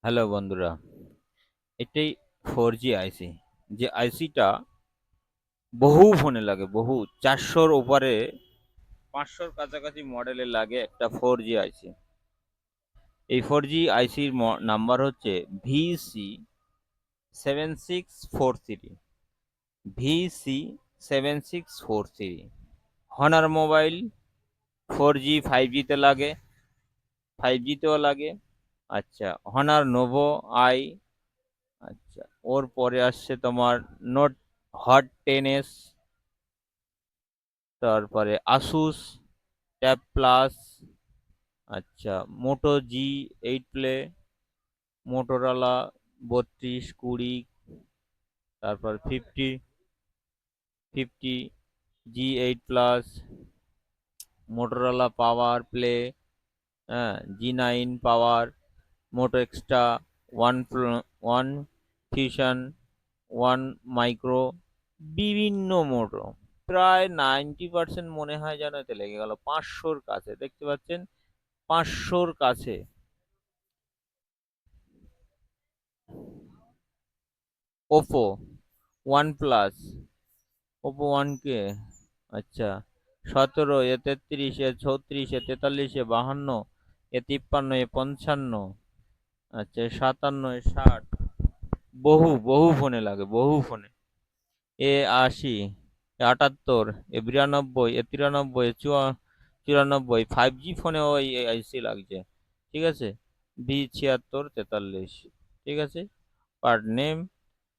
Hello বন্ধুরা, এটাই 4G আইসি। যে আইসিটা বহু ফোনে লাগে, বহু 400-র উপরে, 500-র কাছাকাছি মডেলে লাগে একটা 4G আইসি। এই 4G আইসির নাম্বার হচ্ছে VC7643। VC7643। Honours mobile 4G 5G-তে লাগে, 5G-তেও লাগে। আচ্ছা, হনার নোভো আই। আচ্ছা, ওর পরে আসছে তোমার নোট হট 10s, তারপরে আসুস ট্যাব প্লাস। আচ্ছা, মোটো G8 প্লে, মোটোরোলা 3220, তারপর 50 প্লাস, মোটোরোলা পাওয়ার প্লে, হ্যাঁ, G9 power, Moto extra, one fusion, one micro, বিভিন্ন মোটো। প্রায় 90% মনে হয় যেন এতে লেগে গেল, 500-র কাছে দেখতে পাচ্ছেন, 500-র কাছে। Oppo, one plus, Oppo 1K। আচ্ছা, 17, এ 33, এ 36, এ 43, এ 52, এ 53, এ 55, আচ্ছা 57, এ 60। বহু বহু ফোনে লাগে, বহু ফোনে। এ 80, এ 78, এ 92, এ 93, এ 94, 5G ফোনেও এই আইসি লাগছে। ঠিক আছে, B7643। ঠিক আছে, পার্ট নেম।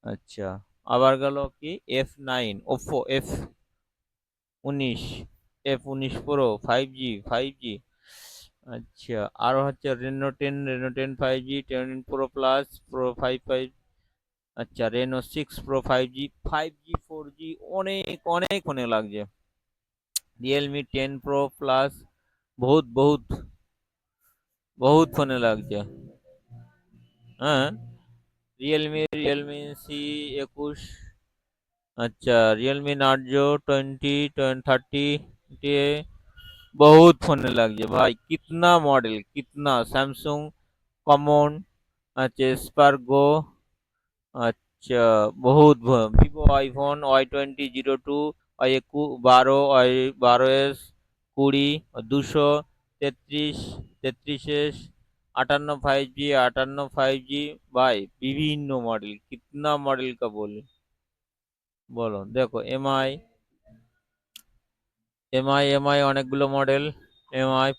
আচ্ছা, আবার গেল কি F9, Oppo F19, F19 pro 5G। আচ্ছা, আরো হচ্ছে Reno 10 5G, 10 pro plus, pro 55। আচ্ছা, রেনো 6 প্রো 5G, 4G, অনেক অনেক ফোনে লাগছে। রিয়েলমি 10 প্রো প্লাস, বহুত বহুত বহুত ফোনে লাগছে। হ্যাঁ, রিয়েলমি C21। আচ্ছা, রিয়েলমি নার্জো 20 30, बहुत फोने লাগছে ভাই, কিতনা মডেল, কিতনা স্যামসুং কমন। আচ্ছা, স্পার্গো। আচ্ছা, বহুত Vivo iPhone Y20 02, Y12, Y12s 20, 233, 33s, 58 5G, 58 5G। ভাই বিভিন্ন মডেল, কিতনা মডেল কা বলো। দেখো এমআই অনেকগুলো model. MI,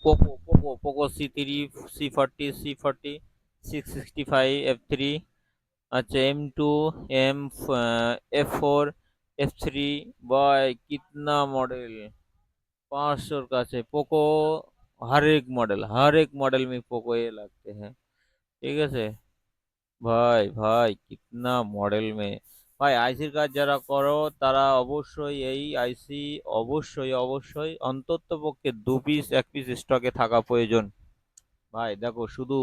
Poco C3, C40, 665 F3। আচ্ছা, M2, এম F4, F3। ভাই কিতনা মডেল, 500-র কাছে পোকো। हर एक मॉडल में पोको ये लगते हैं। ঠিক আছে ভাই, ভাই কিতনা মডেল মে। ভাই আইসির কাজ যারা করো তারা অবশ্যই এই আইসি, অবশ্যই অবশ্যই অন্তত পক্ষে 2 পিস 1 পিস স্টকে থাকা প্রয়োজন। ভাই দেখো, শুধু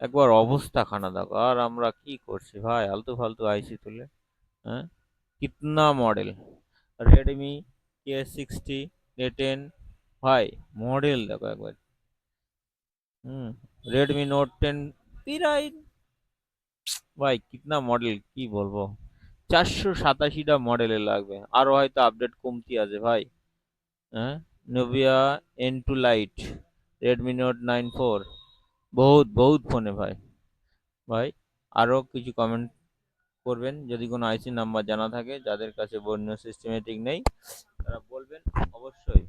একবার অবস্থা খানা দেখো, আর আমরা কি করছি ভাই, আলতু ফালতু আইসি তুলে। হ্যাঁ, কিতনা মডেল, রেডমি K60, A10। ভাই মডেল দেখো একবার। রেডমি নোট 10 প্রায়, ভাই কিতনা মডেল কি বলবো, 487টা মডেলের লাগবে, আরো হয়তো আপডেট কমতি আছে ভাই। হ্যাঁ, Nubia N2 light, Redmi note 9 4, বহুত বহুত ফোনে ভাই। ভাই আরো কিছু কমেন্ট করবেন, যদি কোনো আইসি নাম্বার জানা থাকে, যাদের কাছে বর্ণীয় সিস্টেমেটিক নেই তারা বলবেন। অবশ্যই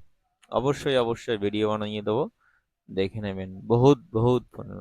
অবশ্যই অবশ্যই ভিডিও বানিয়ে দেবো, দেখে নেবেন। বহুত বহুত ফোনে